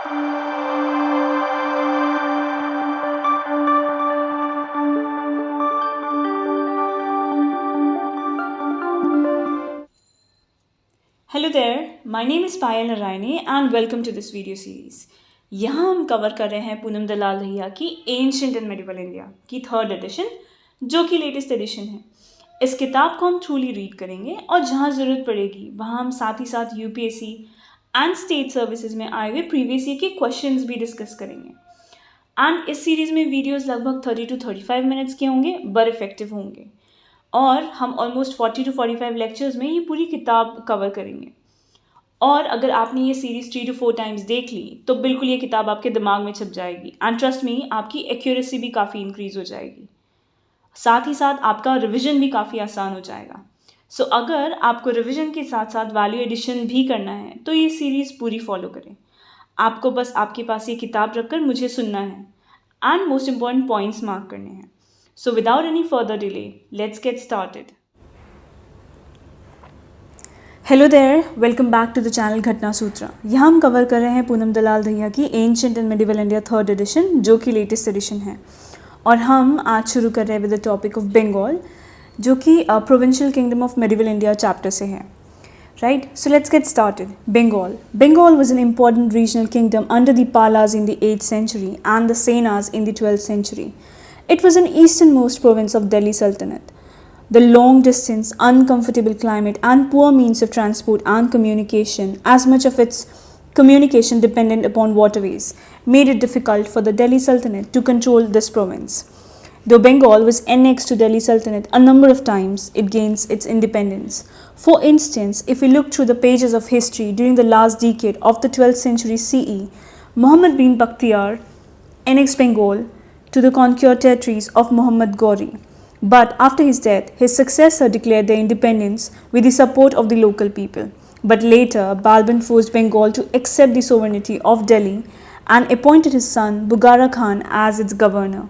Hello there, my name is Payal Narayani and welcome to this video series. यहाँ हम cover कर रहे हैं पूनम दलाल दहिया की एंशिएंट एंड मेडिवल इंडिया की 3rd एडिशन, जो कि लेटेस्ट एडिशन है। इस किताब को हम ट्रूली रीड करेंगे और जहाँ ज़रूरत पड़ेगी वहाँ हम साथ ही साथ UPSC एंड स्टेट सर्विसेज में आए हुए प्रीवियस ईयर के क्वेश्चंस भी डिस्कस करेंगे। एंड इस सीरीज़ में वीडियोज़ लगभग 30 to 35 मिनट्स के होंगे, बट इफेक्टिव होंगे, और हम ऑलमोस्ट 40 to 45 लेक्चर्स में ये पूरी किताब कवर करेंगे। और अगर आपने ये सीरीज़ 3 to 4 टाइम्स देख ली तो बिल्कुल ये किताब आपके दिमाग में छप जाएगी, एंड ट्रस्ट मी, आपकी एक्यूरेसी भी काफ़ी इंक्रीज़ हो जाएगी। साथ ही साथ आपका रिवीजन भी काफ़ी आसान हो जाएगा। सो अगर आपको रिवीजन के साथ साथ वैल्यू एडिशन भी करना है तो ये सीरीज़ पूरी फॉलो करें। आपको बस आपके पास ये किताब रखकर मुझे सुनना है and most important points mark करने हैं। So without any further delay, let's get started. Hello there, welcome back to the channel Ghatna Sutra. यहाँ हम कवर कर रहे हैं पूनम दलाल दहिया की ancient and medieval India 3rd edition, जो कि लेटेस्ट एडिशन है। और हम आज शुरू कर रहे हैं with the topic of Bengal, जो कि provincial kingdom of medieval India chapter से है। Right, so let's get started. Bengal. Bengal was an important regional kingdom under the Palas in the 8th century and the Senas in the 12th century. It was an easternmost province of Delhi Sultanate. The long distance, uncomfortable climate, and poor means of transport and communication, as much of its communication dependent upon waterways, made it difficult for the Delhi Sultanate to control this province. Though Bengal was annexed to Delhi Sultanate a number of times, it gains its independence. For instance, if we look through the pages of history during the last decade of the 12th century CE, Muhammad bin Bakhtiyar annexed Bengal to the conquered territories of Muhammad Ghori. But after his death, his successor declared their independence with the support of the local people. But later, Balban forced Bengal to accept the sovereignty of Delhi and appointed his son Bugara Khan as its governor.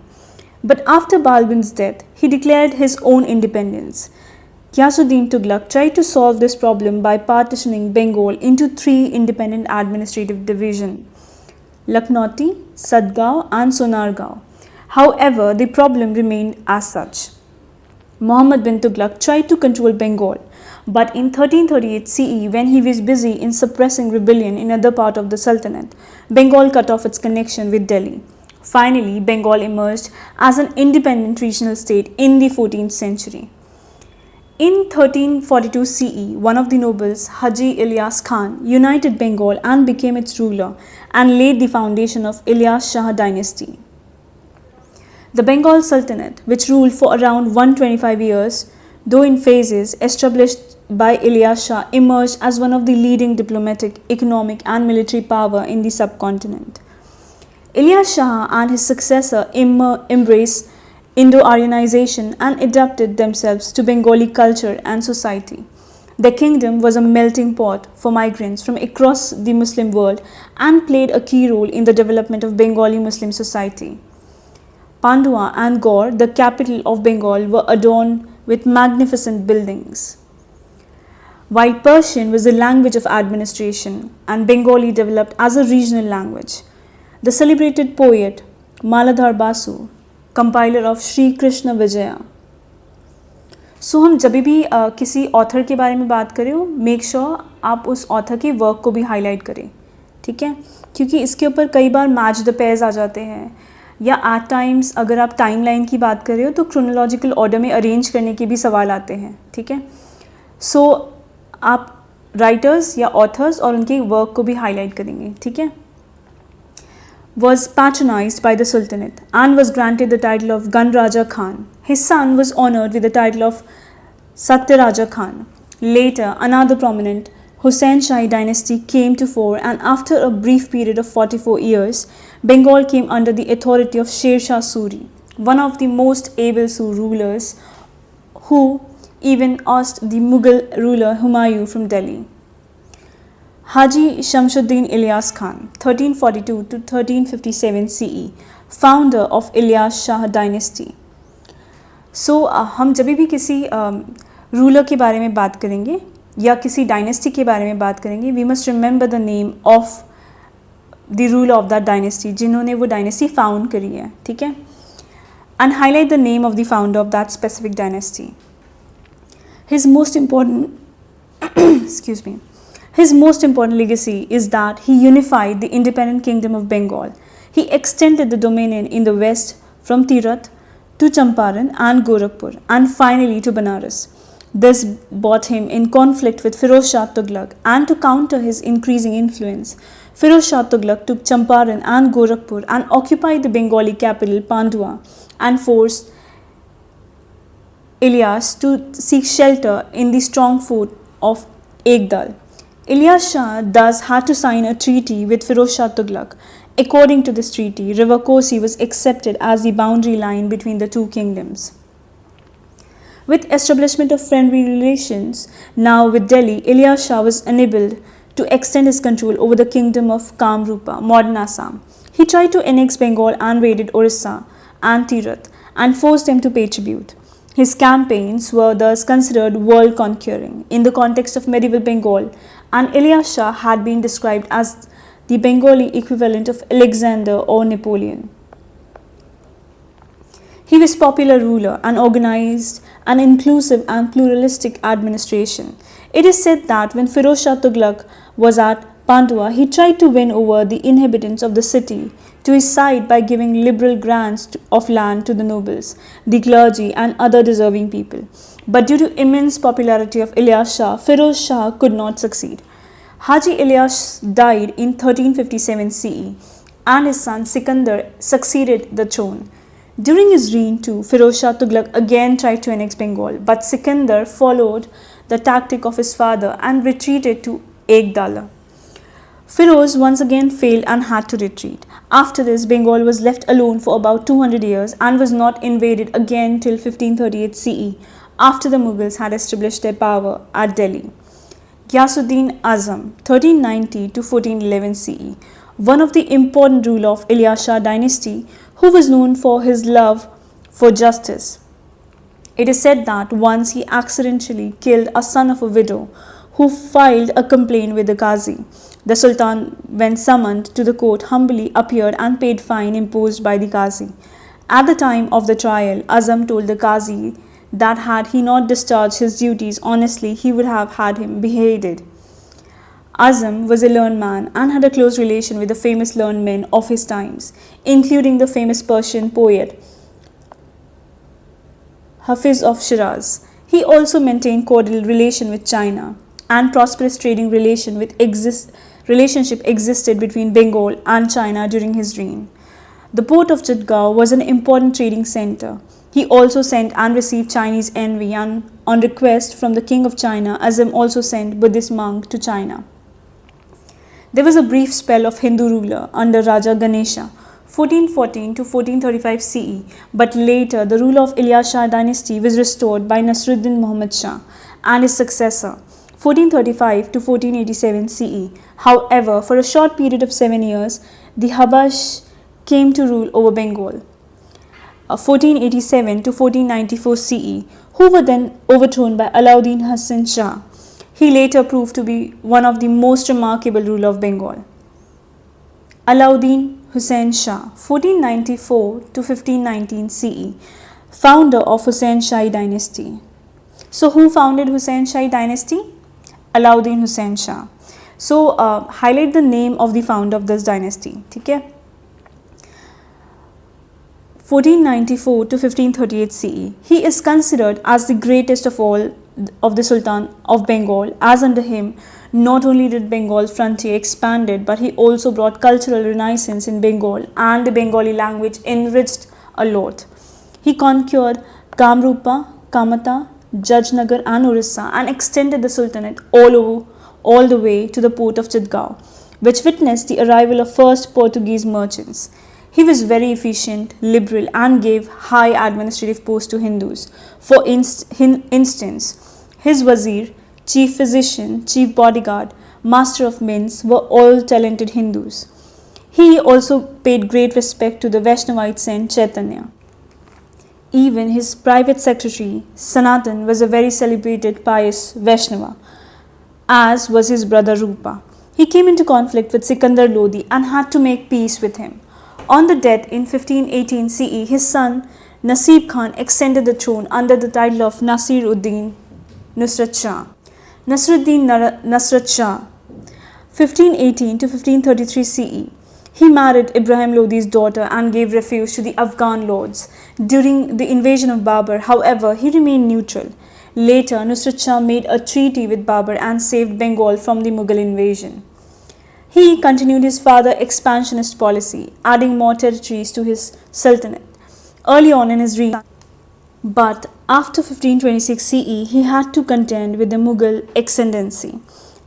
But after Balban's death, he declared his own independence. Ghiyasuddin Tughlaq tried to solve this problem by partitioning Bengal into 3 independent administrative divisions: Lucknauti, Sadgaon and Sonargaon. However, the problem remained as such. Muhammad bin Tughlaq tried to control Bengal, but in 1338 CE, when he was busy in suppressing rebellion in other part of the Sultanate, Bengal cut off its connection with Delhi. Finally, Bengal emerged as an independent regional state in the 14th century. In 1342 CE, one of the nobles, Haji Ilyas Khan, united Bengal and became its ruler and laid the foundation of Ilyas Shah dynasty. The Bengal Sultanate, which ruled for around 125 years, though in phases, established by Ilyas Shah, emerged as one of the leading diplomatic, economic and military power in the subcontinent. Ilyas Shah and his successor embraced Indo-Aryanization and adapted themselves to Bengali culture and society. The kingdom was a melting pot for migrants from across the Muslim world and played a key role in the development of Bengali Muslim society. Pandua and Gaur, the capital of Bengal, were adorned with magnificent buildings. While Persian was the language of administration and Bengali developed as a regional language, the celebrated poet Maladhar Basu, compiler of Sri Krishna Vijaya. So हम जब भी किसी author के बारे में बात करें, make sure आप उस ऑथर के वर्क को भी हाईलाइट करें, ठीक है, क्योंकि इसके ऊपर कई बार मैच द पेयर्स आ जाते हैं, या एट टाइम्स अगर आप टाइमलाइन की बात कर रहे हो तो क्रोनोलॉजिकल ऑर्डर में अरेंज करने के भी सवाल आते हैं, ठीक है। सो आप राइटर्स या ऑथर्स और उनके वर्क को भी हाईलाइट करेंगे, ठीक है। Was patronized by the Sultanate and was granted the title of Gan Raja Khan. His son was honored with the title of Satya Raja Khan. Later, another prominent Hussain Shahi dynasty came to fore, and after a brief period of 44 years, Bengal came under the authority of Sher Shah Suri, one of the most able rulers, who even ousted the Mughal ruler Humayun from Delhi. Haji Shamsuddin Ilyas Khan, 1342 to 1357 CE, founder of Ilyas Shah dynasty. So हम जब भी किसी ruler के बारे में बात करेंगे या किसी डायनेस्टी के बारे में बात करेंगे, we must remember the name of the rule of that dynasty, जिन्होंने वो डायनेस्टी फाउंड करी है, ठीक है. And highlight the name of the founder of that specific dynasty. His most important excuse me, his most important legacy is that he unified the independent kingdom of Bengal. He extended the dominion in the west from Tirath to Champaran and Gorakhpur and finally to Banaras. This brought him in conflict with Firoz Shah Tughlaq, and to counter his increasing influence, Firoz Shah Tughlaq took Champaran and Gorakhpur and occupied the Bengali capital Pandua and forced Ilyas to seek shelter in the strong fort of Ekdal. Ilyas Shah thus had to sign a treaty with Firoz Shah Tughlaq. According to this treaty, River Kosi was accepted as the boundary line between the two kingdoms. With establishment of friendly relations now with Delhi, Ilyas Shah was enabled to extend his control over the kingdom of Kamrupa, modern Assam. He tried to annex Bengal and raided Orissa and Tirath and forced them to pay tribute. His campaigns were thus considered world conquering in the context of medieval Bengal, and Ilyas Shah had been described as the Bengali equivalent of Alexander or Napoleon. He was a popular ruler and organized an inclusive and pluralistic administration. It is said that when Firoz Shah Tughlaq was at Pandua, he tried to win over the inhabitants of the city to his side by giving liberal grants of land to the nobles, the clergy and other deserving people. But due to immense popularity of Ilyas Shah, Firoz Shah could not succeed. Haji Ilyas died in 1357 CE and his son Sikandar succeeded the throne. During his reign too, Firoz Shah Tughlaq again tried to annex Bengal, but Sikandar followed the tactic of his father and retreated to Ekdala. Firoz once again failed and had to retreat. After this, Bengal was left alone for about 200 years and was not invaded again till 1538 CE, after the Mughals had established their power at Delhi. Ghiyasuddin Azam, 1390 to 1411 CE, one of the important rulers of Ilyas Shah dynasty, who was known for his love for justice. It is said that once he accidentally killed a son of a widow who filed a complaint with the Qazi. The Sultan, when summoned to the court, humbly appeared and paid fine imposed by the Qazi. At the time of the trial, Azam told the Qazi that had he not discharged his duties honestly, he would have had him beheaded. Azam was a learned man and had a close relation with the famous learned men of his times, including the famous Persian poet Hafiz of Shiraz. He also maintained cordial relation with China, and prosperous trading relationship existed between Bengal and China during his reign. The port of Chitgaon was an important trading center. He also sent and received Chinese envy, and on request from the king of China, Azam also sent Buddhist monk to China. There was a brief spell of Hindu ruler under Raja Ganesha, 1414 to 1435 CE, but later the rule of Ilyas Shah dynasty was restored by Nasruddin Muhammad Shah and his successor, 1435 to 1487 CE. However, for a short period of 7 years, the Habash came to rule over Bengal, 1487 to 1494 CE, who were then overthrown by Alauddin Hassan Shah. He later proved to be one of the most remarkable rulers of Bengal. Alauddin Hussain Shah, 1494 to 1519 CE, founder of Hussain Shahi dynasty. So, who founded Hussain Shahi dynasty? Alauddin Hussain Shah. So, highlight the name of the founder of this dynasty. ठीक है? 1494 to 1538 CE. He is considered as the greatest of all of the Sultan of Bengal, as under him not only did Bengal's frontier expanded, but he also brought cultural renaissance in Bengal, and the Bengali language enriched a lot. He conquered Kamrupa, Kamata, Jajnagar and Orissa, and extended the Sultanate all the way to the port of Chitgaon, which witnessed the arrival of first Portuguese merchants. He was very efficient, liberal, and gave high administrative posts to Hindus. For instance, his wazir, chief physician, chief bodyguard, master of mints were all talented Hindus. He also paid great respect to the Vaishnavite saint Chaitanya. Even his private secretary, Sanatan, was a very celebrated pious Vaishnava, as was his brother Rupa. He came into conflict with Sikandar Lodi and had to make peace with him. On the death in 1518 CE, his son Nasib Khan extended the throne under the title of Nasir-ud-Din Nusrat Shah. Nasruddin Nusrat Shah, 1518 to 1533 CE. He married Ibrahim Lodi's daughter and gave refuge to the Afghan lords. During the invasion of Babur, however, he remained neutral. Later, Nusrat Shah made a treaty with Babur and saved Bengal from the Mughal invasion. He continued his father's expansionist policy, adding more territories to his sultanate early on in his reign. But after 1526 CE, he had to contend with the Mughal ascendancy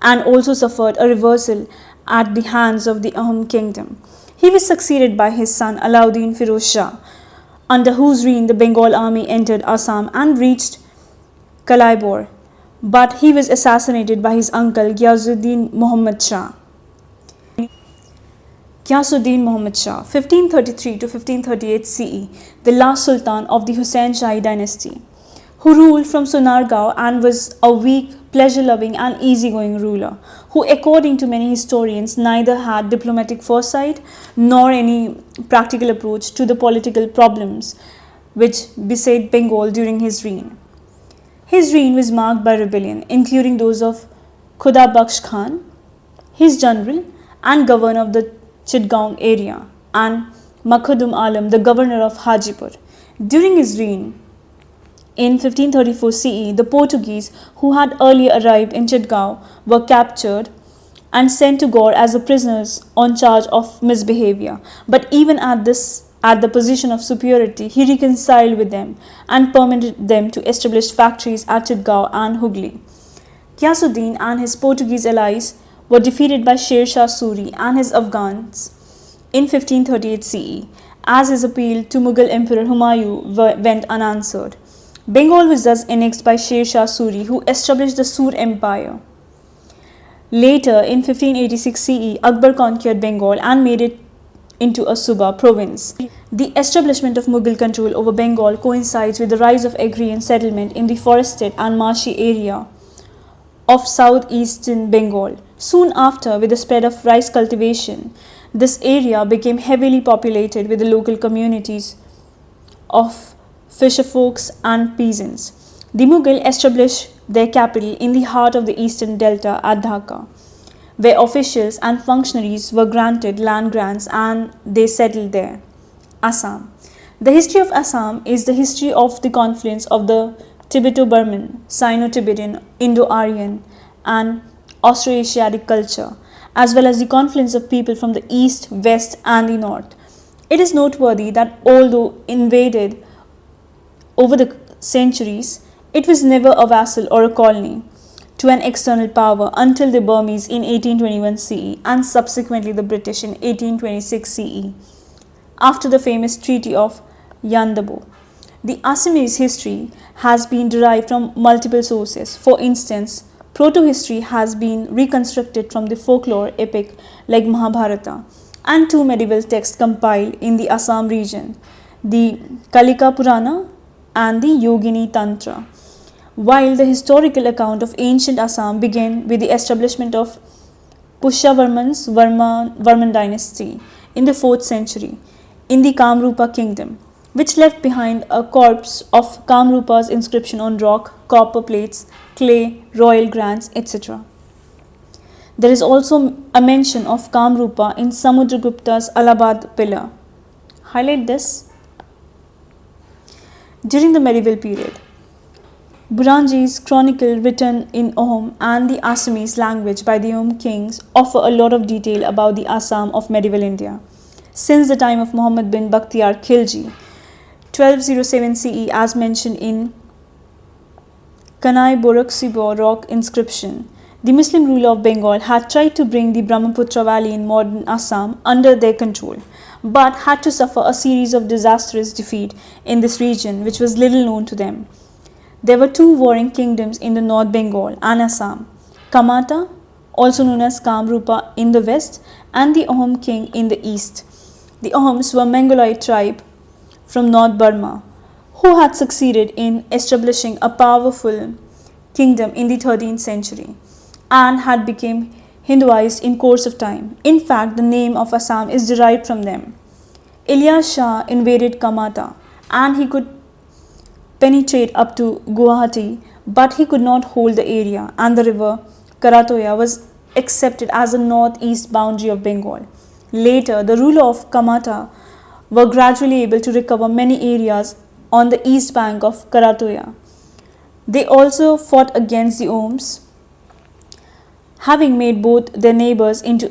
and also suffered a reversal at the hands of the Ahom kingdom. He was succeeded by his son Alauddin Firoz Shah, under whose reign the Bengal army entered Assam and reached Kalaibor, but he was assassinated by his uncle Ghiasuddin Muhammad Shah. Ghiasuddin Muhammad Shah, 1533 to 1538 CE, the last sultan of the Hussain Shahi dynasty, who ruled from Sonargaon and was a weak, pleasure-loving and easygoing ruler, who according to many historians neither had diplomatic foresight nor any practical approach to the political problems which beset Bengal during his reign. His reign was marked by rebellion, including those of Khuda Bakhsh Khan, his general and governor of the Chittagaon area, and Makhadum Alam, the governor of Hajipur. During his reign, in 1534 CE, the Portuguese who had earlier arrived in Chittagaon were captured and sent to Gaur as prisoners on charge of misbehavior. But even at the position of superiority, he reconciled with them and permitted them to establish factories at Chittagaon and Hooghly. Ghiasuddin and his Portuguese allies were defeated by Sher Shah Suri and his Afghans in 1538 CE, as his appeal to Mughal Emperor Humayun went unanswered. Bengal was thus annexed by Sher Shah Suri, who established the Sur Empire. Later, in 1586 CE, Akbar conquered Bengal and made it into a Suba province. The establishment of Mughal control over Bengal coincides with the rise of agrarian settlement in the forested and marshy area of southeastern Bengal. Soon after, with the spread of rice cultivation, this area became heavily populated with the local communities of fisherfolks and peasants. The Mughal established their capital in the heart of the eastern delta at Dhaka, where officials and functionaries were granted land grants and they settled there. Assam. The history of Assam is the history of the confluence of the Tibeto-Burman, Sino-Tibetan, Indo-Aryan and Austroasiatic culture, as well as the confluence of people from the east, west and the north. It is noteworthy that although invaded over the centuries, it was never a vassal or a colony to an external power until the Burmese in 1821 CE and subsequently the British in 1826 CE, after the famous Treaty of Yandabo. The Assamese history has been derived from multiple sources. For instance, proto-history has been reconstructed from the folklore epic like Mahabharata and two medieval texts compiled in the Assam region, the Kalika Purana and the Yogini Tantra, while the historical account of ancient Assam began with the establishment of Pushyavarman's Varman dynasty in the 4th century in the Kamrupa kingdom, which left behind a corpse of Kamrupa's inscription on rock, copper plates, clay, royal grants, etc. There is also a mention of Kamrupa in Samudragupta's Allahabad pillar. Highlight this. During the medieval period, Buranji's chronicle written in Ahom and the Assamese language by the Ahom kings offer a lot of detail about the Assam of medieval India. Since the time of Muhammad bin Bakhtiyar Khilji, 1207 CE, as mentioned in Kanai Boraksibo rock inscription, the Muslim ruler of Bengal had tried to bring the Brahmaputra valley in modern Assam under their control, but had to suffer a series of disastrous defeat in this region which was little known to them. There were two warring kingdoms in the North Bengal and Assam, Kamata, also known as Kamrupa in the west, and the Ahom king in the east. The Ahoms were a Mongoloid tribe from North Burma who had succeeded in establishing a powerful kingdom in the 13th century and had become Hinduized in course of time. In fact, the name of Assam is derived from them. Ilyas Shah invaded Kamata and he could penetrate up to Guwahati, but he could not hold the area, and the river Karatoya was accepted as the northeast boundary of Bengal. Later, the ruler of Kamata were gradually able to recover many areas on the east bank of Karatoya. They also fought against the Oms, having made both their neighbors into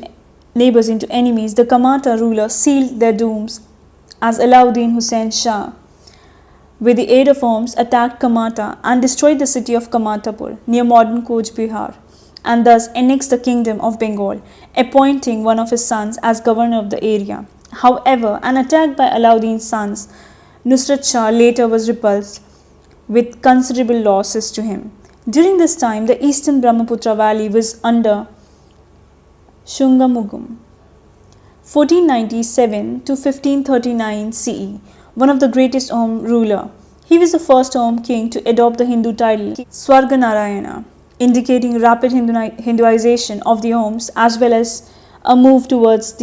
enemies. The Kamata ruler sealed their dooms as Alauddin Hussain Shah, with the aid of Oms, attacked Kamata and destroyed the city of Kamatapur near modern Coach Bihar, and thus annexed the kingdom of Bengal, appointing one of his sons as governor of the area. However, an attack by Alauddin's sons, Nusrat Shah, later was repulsed with considerable losses to him. During this time, the eastern Brahmaputra valley was under Shungamugam. 1497 to 1539 CE, one of the greatest Om ruler. He was the first Om king to adopt the Hindu title Swarganarayana, indicating rapid Hinduization of the Oms as well as a move towards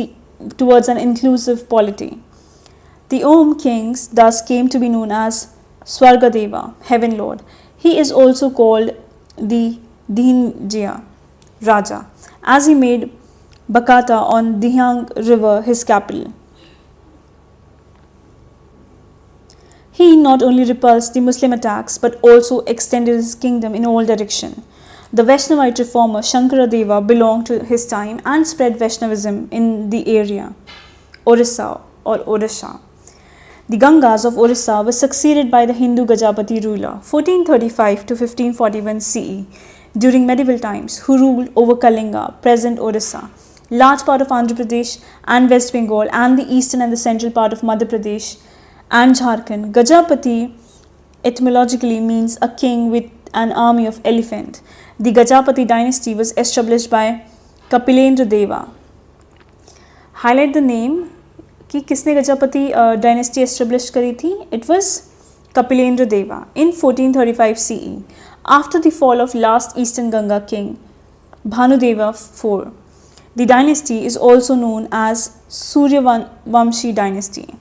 an inclusive polity. The Om kings thus came to be known as Swargadeva, heaven lord. He is also called the Dhinjaya Raja, as he made Bakata on Dihang river his capital. He not only repulsed the Muslim attacks but also extended his kingdom in all directions. The Vaishnavite reformer Shankaradeva belonged to his time and spread Vaishnavism in the area, Orissa or Odisha. The Gangas of Orissa were succeeded by the Hindu Gajapati ruler 1435 to 1541 CE during medieval times, who ruled over Kalinga, present Orissa, large part of Andhra Pradesh and West Bengal, and the eastern and the central part of Madhya Pradesh and Jharkhand. Gajapati etymologically means a king with an army of elephant. The Gajapati dynasty was established by Kapilendra Deva. Highlight the name कि किसने Gajapati dynasty establish करी थी. It was Kapilendra Deva in 1435 CE, after the fall of last Eastern Ganga king Bhanudeva IV. The dynasty is also known as Suryavamshi dynasty.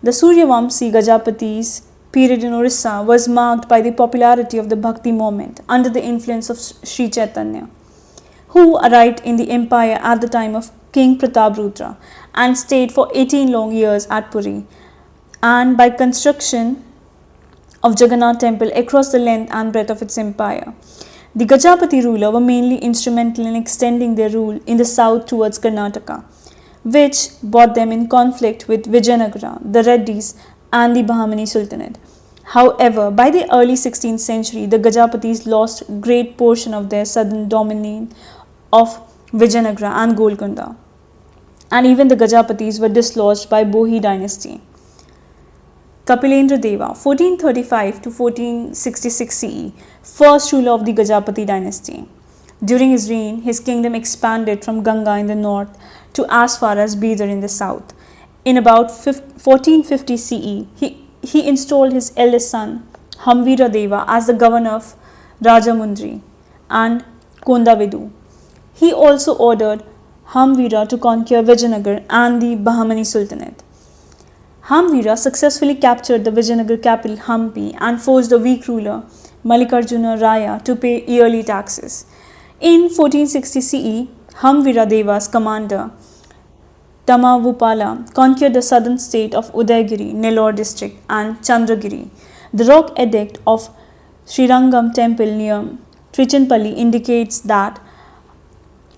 The Suryavamshi Gajapati's period in Orissa was marked by the popularity of the Bhakti movement under the influence of Sri Chaitanya, who arrived in the empire at the time of King Prataprudra and stayed for 18 long years at Puri, and by construction of Jagannath temple across the length and breadth of its empire. The Gajapati ruler were mainly instrumental in extending their rule in the south towards Karnataka, which brought them in conflict with Vijayanagara, the Reddis and the Bahmani Sultanate. However, by the early 16th century, the Gajapatis lost great portion of their southern dominion of Vijayanagara and Golconda, and even the Gajapatis were dislodged by Bohi dynasty. Kapilendra Deva, 1435 to 1466 CE, first ruler of the Gajapati dynasty. During his reign, his kingdom expanded from Ganga in the north to as far as Bidar in the south. In about 1450 CE, he installed his eldest son, Hamvira Deva, as the governor of Rajamundri and Kondavedu. He also ordered Hamvira to conquer Vijayanagar and the Bahmani Sultanate. Hamvira successfully captured the Vijayanagar capital Hampi and forced the weak ruler Mallikarjuna Raya to pay yearly taxes. In 1460 CE, Hamvira Deva's commander Tamavupala conquered the southern state of Udaygiri, Nellore district, and Chandragiri. The rock edict of Srirangam temple near Trichinpalli indicates that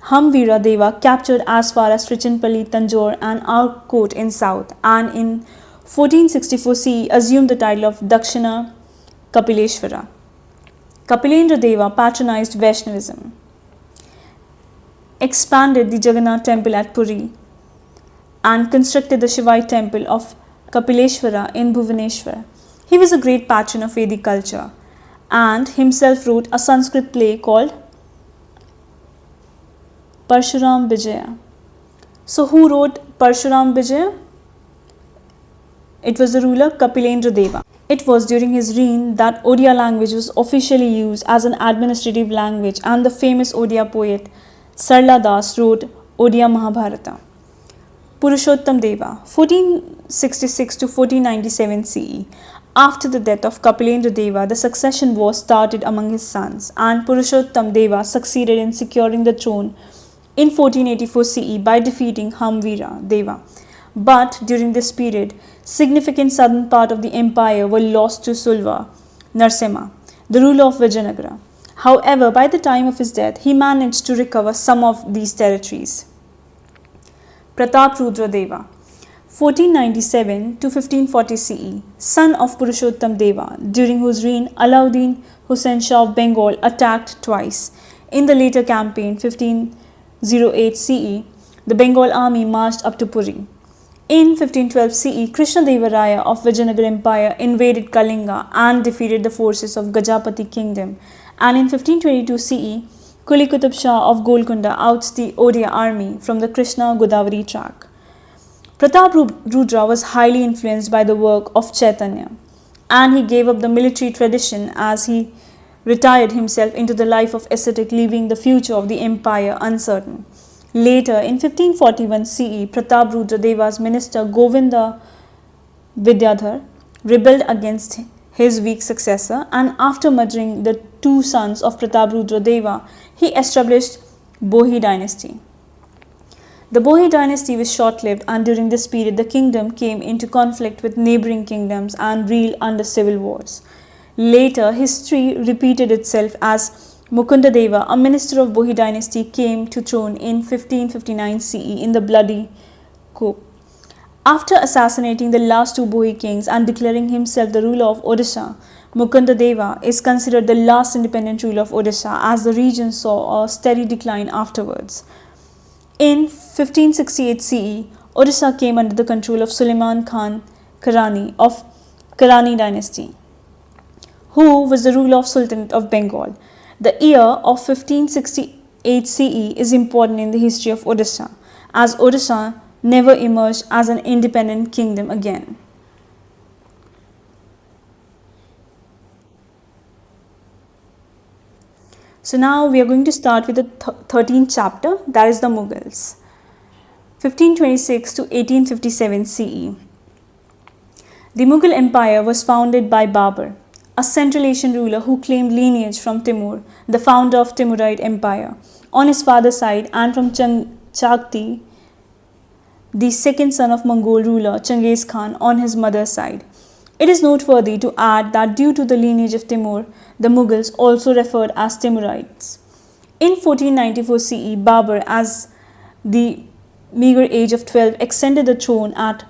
Hamvira Deva captured as far as Trichinpalli, Tanjore and Arcot in south, and in 1464 CE assumed the title of Dakshina Kapileshwara. Kapilendra Deva patronized Vaishnavism, expanded the Jagannath temple at Puri, and constructed the Shivite temple of Kapileshwara in Bhuvaneshwar. He was a great patron of Vedic culture and himself wrote a Sanskrit play called Parshuram Vijaya. So who wrote Parshuram Vijaya? It was the ruler Kapilendra Deva. It was during his reign that Odia language was officially used as an administrative language, and the famous Odia poet Sarla Das wrote Odia Mahabharata. Purushottam Deva, 1466 to 1497 CE. After the death of Kapilendra Deva, the succession war started among his sons, and Purushottam Deva succeeded in securing the throne in 1484 CE by defeating Hamvira Deva. But during this period, significant southern part of the empire were lost to Sulva Narsimha, the ruler of Vijayanagara. However, by the time of his death, he managed to recover some of these territories. Pratap Rudra Deva, 1497 to 1540 CE, son of Purushottam Deva, during whose reign Alauddin Hussain Shah of Bengal attacked twice. In the later campaign, 1508 CE, the Bengal army marched up to Puri. In 1512 CE, Krishna Deva Raya of Vijayanagara Empire invaded Kalinga and defeated the forces of Gajapati kingdom. And in 1522 CE, Kuli Qutub Shah of Golconda outs the Odia army from the Krishna-Godavari track. Pratap Rudra was highly influenced by the work of Chaitanya, and he gave up the military tradition as he retired himself into the life of ascetic, leaving the future of the empire uncertain. Later, in 1541 CE, Pratap Rudra Deva's minister Govinda Vidyadhar rebelled against his weak successor, and after murdering the two sons of Pratap Rudra Deva, he established Bohi dynasty. The Bohi dynasty was short-lived, and during this period the kingdom came into conflict with neighbouring kingdoms and reeled under civil wars. Later, history repeated itself as Mukunda Deva, a minister of Bohi dynasty, came to throne in 1559 CE in the bloody coup. After assassinating the last two Bohi kings and declaring himself the ruler of Odisha, Mukunda Deva is considered the last independent ruler of Odisha, as the region saw a steady decline afterwards. In 1568 CE, Odisha came under the control of Suleiman Khan Karani of Karani dynasty, who was the ruler of Sultanate of Bengal. The year of 1568 CE is important in the history of Odisha, as Odisha never emerged as an independent kingdom again. So now we are going to start with the 13th chapter, that is the Mughals. 1526 to 1857 CE. The Mughal Empire was founded by Babur, a Central Asian ruler who claimed lineage from Timur, the founder of Timuride Empire, on his father's side, and from Chagti, the second son of Mongol ruler Chengiz Khan, on his mother's side. It is noteworthy to add that due to the lineage of Timur, the Mughals also referred as Timurides. In 1494 CE, Babur, as the meagre age of 12, extended the throne at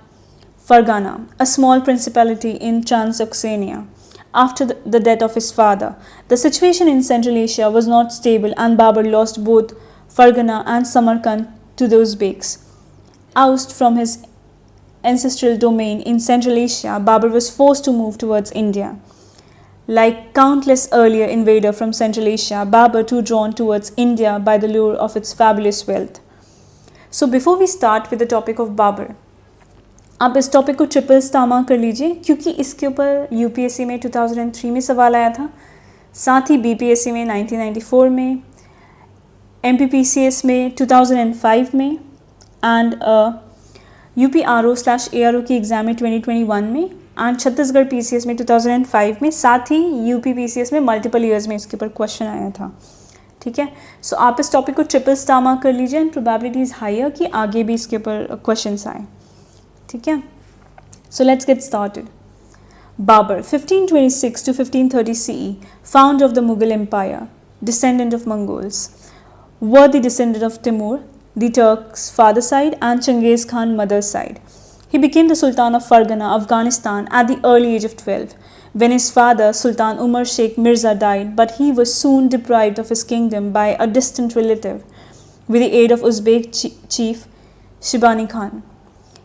Fargana, a small principality in Transoxania. After the death of his father, the situation in Central Asia was not stable, and Babur lost both Fargana and Samarkand to the Uzbeks. Ousted from his ancestral domain in Central Asia, Babur was forced to move towards India. Like countless earlier invaders from Central Asia, Babur too drawn towards India by the lure of its fabulous wealth. So before we start with the topic of Babur, आप इस topic को triple स्टामा कर लीजिए, क्योंकि इसके ऊपर UPSC में 2003 में सवाल आया था, साथ ही बीपीएससी में 1994 में, एमपीपीसीएस में 2005 में, एंड यूपीआरओ/एआरओ की एग्ज़ाम में 2021 में, एंड छत्तीसगढ़ पीसीएस में 2005 में, साथ ही यूपीपीसीएस में मल्टीपल ईयर्स में इसके ऊपर क्वेश्चन आया था. ठीक है, सो आप इस टॉपिक को ट्रिपल स्टामा कर लीजिए, एंड प्रोबेबिलिटी इज़ हायर कि आगे भी इसके ऊपर क्वेश्चन आए. ठीक है, so let's get started. Babur, 1526 to 1530 CE, founder of the Mughal Empire, descendant of Mongols, worthy descendant of Timur, the Turks' father side, and Chengiz Khan mother's side. He became the Sultan of Fargana, Afghanistan, at the early age of 12, when his father, Sultan Umar Sheikh Mirza, died, but he was soon deprived of his kingdom by a distant relative, with the aid of Uzbek chief Shibani Khan.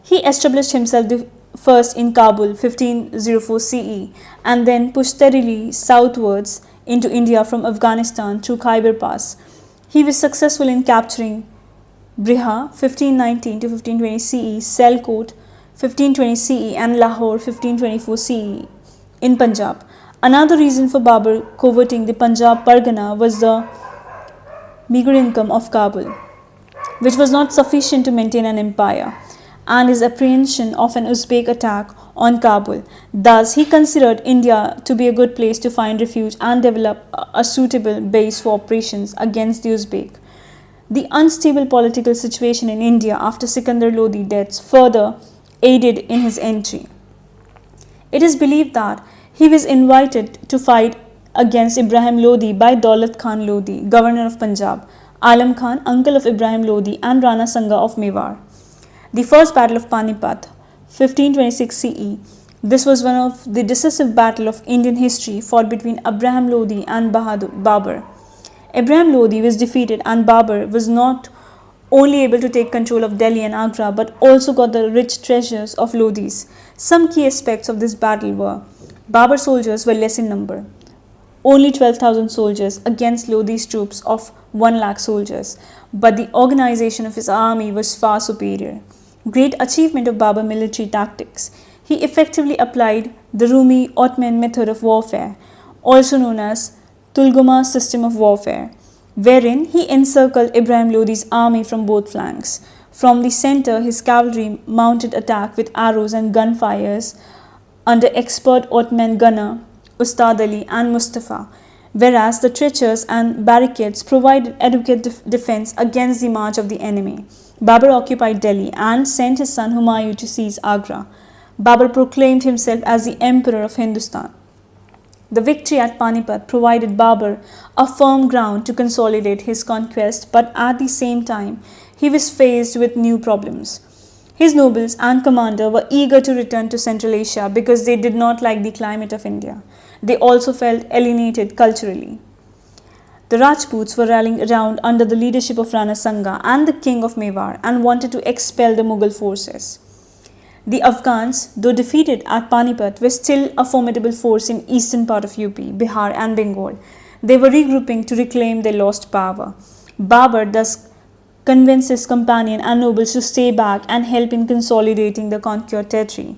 He established himself first in Kabul 1504 CE, and then pushed steadily southwards into India from Afghanistan through Khyber Pass. He was successful in capturing Briha 1519 to 1520 CE, Sialkot 1520 CE, and Lahore 1524 CE in Punjab. Another reason for Babur coveting the Punjab Pargana was the meager income of Kabul, which was not sufficient to maintain an empire, and his apprehension of an Uzbek attack on Kabul. Thus, he considered India to be a good place to find refuge and develop a suitable base for operations against the Uzbek. The unstable political situation in India after Sikandar Lodi's death further aided in his entry. It is believed that he was invited to fight against Ibrahim Lodi by Daulat Khan Lodi, governor of Punjab, Alam Khan, uncle of Ibrahim Lodi, and Rana Sanga of Mewar. The First Battle of Panipat, 1526 CE. This was one of the decisive battles of Indian history fought between Ibrahim Lodi and Babur. Ibrahim Lodi was defeated, and Babur was not only able to take control of Delhi and Agra but also got the rich treasures of Lodis. Some key aspects of this battle were: Babur's soldiers were less in number, only 12,000 soldiers against Lodi's troops of 1 lakh soldiers, but the organization of his army was far superior. Great achievement of Babur military tactics. He effectively applied the Rumi Ottoman method of warfare, also known as Tulguma system of warfare, wherein he encircled Ibrahim Lodi's army from both flanks. From the center, his cavalry mounted attack with arrows and gunfires under expert Ottoman gunner Ustad Ali and Mustafa, whereas the trenches and barricades provided adequate defense against the march of the enemy. Babur occupied Delhi and sent his son Humayun to seize Agra. Babur proclaimed himself as the emperor of Hindustan. The victory at Panipat provided Babur a firm ground to consolidate his conquest, but at the same time, he was faced with new problems. His nobles and commander were eager to return to Central Asia because they did not like the climate of India. They also felt alienated culturally. The Rajputs were rallying around under the leadership of Rana Sanga and the king of Mewar and wanted to expel the Mughal forces. The Afghans, though defeated at Panipat, were still a formidable force in eastern part of UP, Bihar and Bengal. They were regrouping to reclaim their lost power. Babur thus convinced his companion and nobles to stay back and help in consolidating the conquered territory.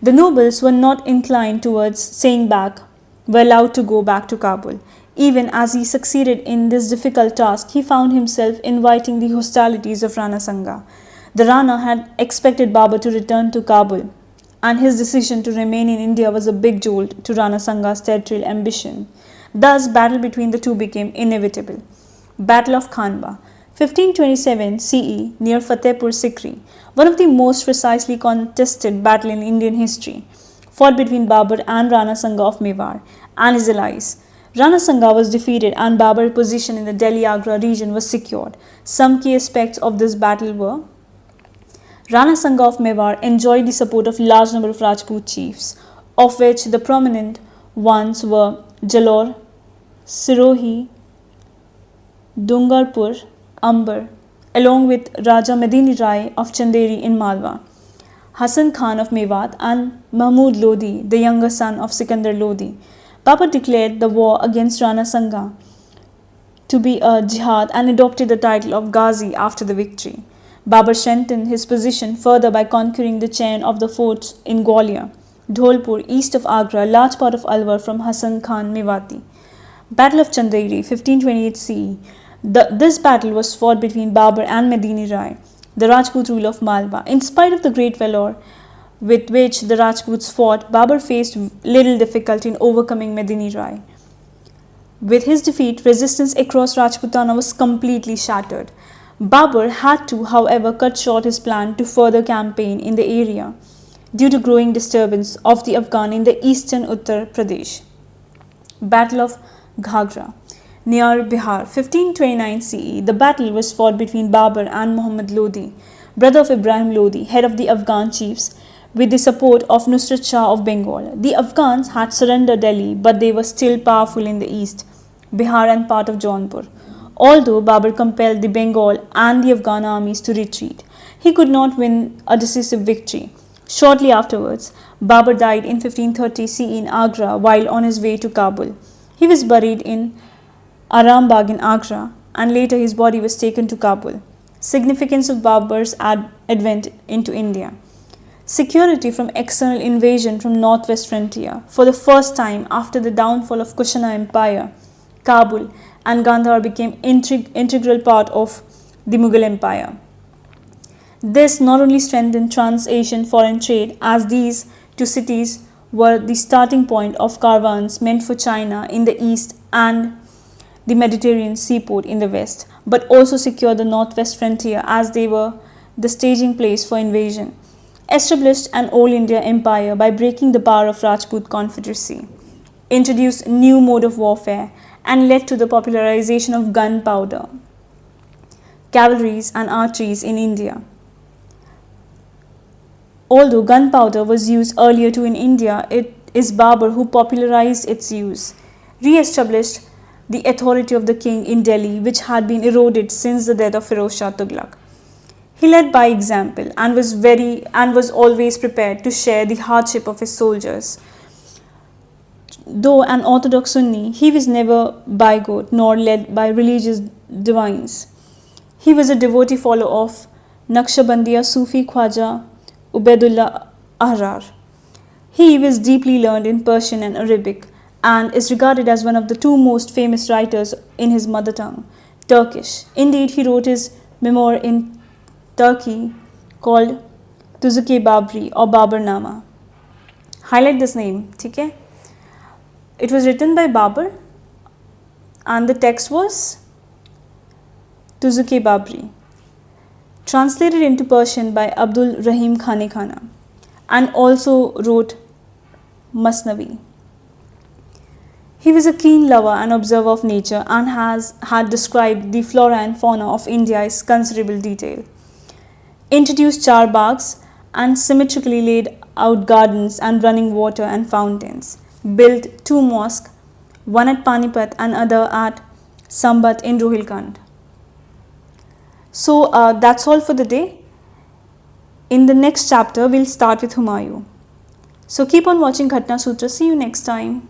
The nobles were not inclined towards staying back, were allowed to go back to Kabul. Even as he succeeded in this difficult task, he found himself inviting the hostilities of Rana Sanga. The Rana had expected Babur to return to Kabul, and his decision to remain in India was a big jolt to Rana Sanga's territorial ambition. Thus, battle between the two became inevitable. Battle of Khanba, 1527 CE, near Fatehpur Sikri, one of the most precisely contested battles in Indian history, fought between Babur and Rana Sanga of Mewar and his allies. Rana Sanga was defeated and Babur's position in the Delhi-Agra region was secured. Some key aspects of this battle were: Rana Sanga of Mewar enjoyed the support of large number of Rajput chiefs, of which the prominent ones were Jalore, Sirohi, Dungarpur, Amber, along with Raja Medini Rai of Chanderi in Malwa, Hasan Khan of Mewat, and Mahmud Lodi, the younger son of Sikandar Lodi. Babur declared the war against Rana Sanga to be a jihad and adopted the title of Ghazi after the victory. Babur strengthened his position further by conquering the chain of the forts in Gwalior, Dholpur, east of Agra, large part of Alwar from Hasan Khan Mewati. Battle of Chanderi, 1528 CE. This battle was fought between Babur and Medini Rai, the Rajput ruler of Malwa. In spite of the great valor with which the Rajputs fought, Babur faced little difficulty in overcoming Medini Rai. With his defeat, resistance across Rajputana was completely shattered. Babur had to, however, cut short his plan to further campaign in the area due to growing disturbance of the Afghan in the eastern Uttar Pradesh. Battle of Ghagra, near Bihar, 1529 CE. The battle was fought between Babur and Muhammad Lodi, brother of Ibrahim Lodi, head of the Afghan chiefs, with the support of Nusrat Shah of Bengal. The Afghans had surrendered Delhi, but they were still powerful in the east, Bihar and part of Jaunpur. Although Babur compelled the Bengal and the Afghan armies to retreat, he could not win a decisive victory. Shortly afterwards, Babur died in 1530 CE in Agra while on his way to Kabul. He was buried in Arambagh in Agra, and later his body was taken to Kabul. Significance of Babur's advent into India. Security from external invasion from northwest frontier. For the first time after the downfall of Kushana Empire, Kabul and Gandhar became integral part of the Mughal Empire. This not only strengthened trans-Asian foreign trade, as these two cities were the starting point of caravans meant for China in the east and the Mediterranean seaport in the west, but also secured the northwest frontier as they were the staging place for invasion, established an all India empire by breaking the power of Rajput confederacy, introduced new mode of warfare, and led to the popularization of gunpowder, cavalries and archeries in India. Although gunpowder was used earlier too in India, it is Babur who popularized its use, re-established the authority of the king in Delhi, which had been eroded since the death of Firoz Shah Tughlaq. He led by example and was always prepared to share the hardship of his soldiers. Though an orthodox Sunni, he was never bigot nor led by religious divines. He was a devotee follower of Naqshbandiya Sufi Khwaja Ubaidullah Ahrar. He was deeply learned in Persian and Arabic and is regarded as one of the two most famous writers in his mother tongue, Turkish. Indeed, he wrote his memoir in Turkey called Tuzuk-e Babri or Babarnama. Highlight this name, okay? It was written by Babur and the text was Tuzuk-e Babri, translated into Persian by Abdul Rahim Khane Khana, and also wrote Masnavi. He was a keen lover and observer of nature and had described the flora and fauna of India in considerable detail, introduced char bags and symmetrically laid out gardens and running water and fountains, built two mosques, one at Panipat and other at Sambat in Rohilkhand. So that's all for the day. In the next chapter, we'll start with Humayun. So keep on watching Ghatna Sutra. See you next time.